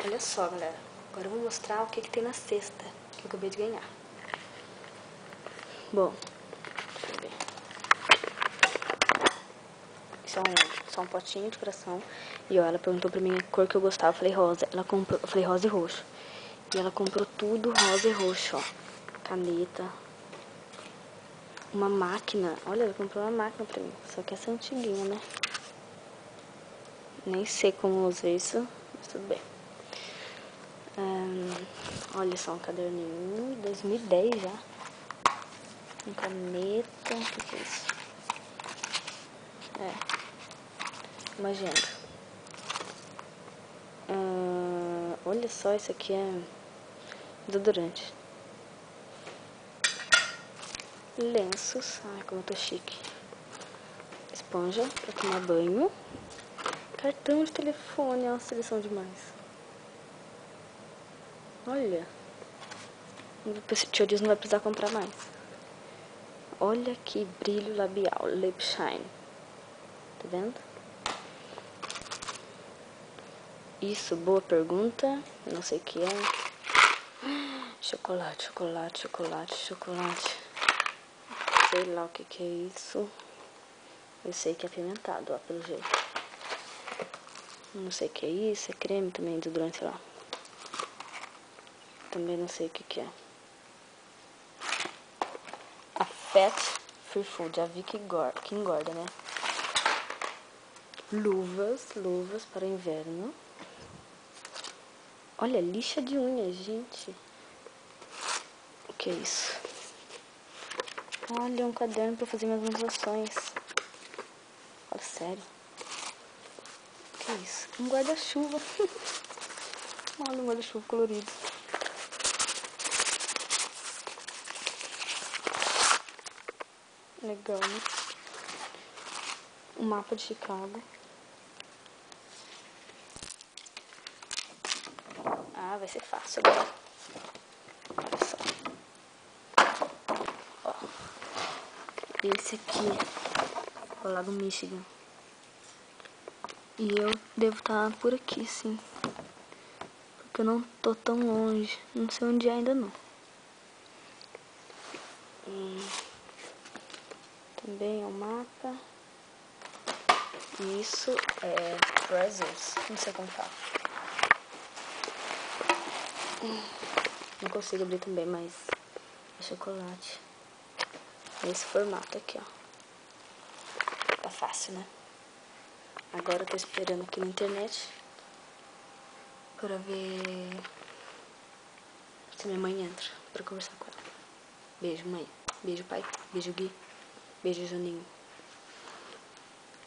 Olha só, galera. Agora eu vou mostrar o que tem na cesta que eu acabei de ganhar. Bom, deixa eu ver. Isso é só um potinho de coração. E ó, ela perguntou pra mim a cor que eu gostava. Eu falei rosa. Ela comprou, eu falei rosa e roxo. E ela comprou tudo rosa e roxo, ó. Caneta. Uma máquina. Olha, ela comprou uma máquina pra mim. Só que essa é antiguinha, né? Nem sei como usa isso, mas tudo bem. Olha só, um caderninho, 2010 já. Um caneta, o que é isso? Uma agenda. Olha só, isso aqui é desodorante. Lenços, ai como eu tô chique. Esponja pra tomar banho. Cartão de telefone, nossa, eles são demais. Olha, esse tio Dias não vai precisar comprar mais. Olha que brilho labial, Lip Shine. Tá vendo? Isso, boa pergunta. Não sei o que é. Chocolate, chocolate, chocolate, chocolate. Sei lá o que é isso. Eu sei que é apimentado, ó, pelo jeito. Não sei o que é isso. É creme também, desodorante, sei lá. Também não sei o que é. A Fat Free Food, já vi que engorda, né? Luvas para inverno. Olha, lixa de unha, gente. O que é isso? Olha, um caderno para fazer minhas anotações. Fala sério. O que é isso? Um guarda-chuva. Olha, um guarda-chuva colorido. Legal, né? Um mapa de Chicago. Ah, vai ser fácil agora. Olha só. Ó. Esse aqui é o Lago Michigan. E eu devo estar por aqui, sim. Porque eu não tô tão longe. Não sei onde é ainda não. Também é um mapa. E isso é Treasures. Não sei como fala. Não consigo abrir também, mas é chocolate. Nesse formato aqui, ó. Tá fácil, né? Agora eu tô esperando aqui na internet pra ver se minha mãe entra pra conversar com ela. Beijo, mãe. Beijo, pai. Beijo, Gui. Beijo, Juninho.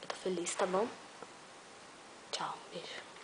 Eu tô feliz, tá bom? Tchau, beijo.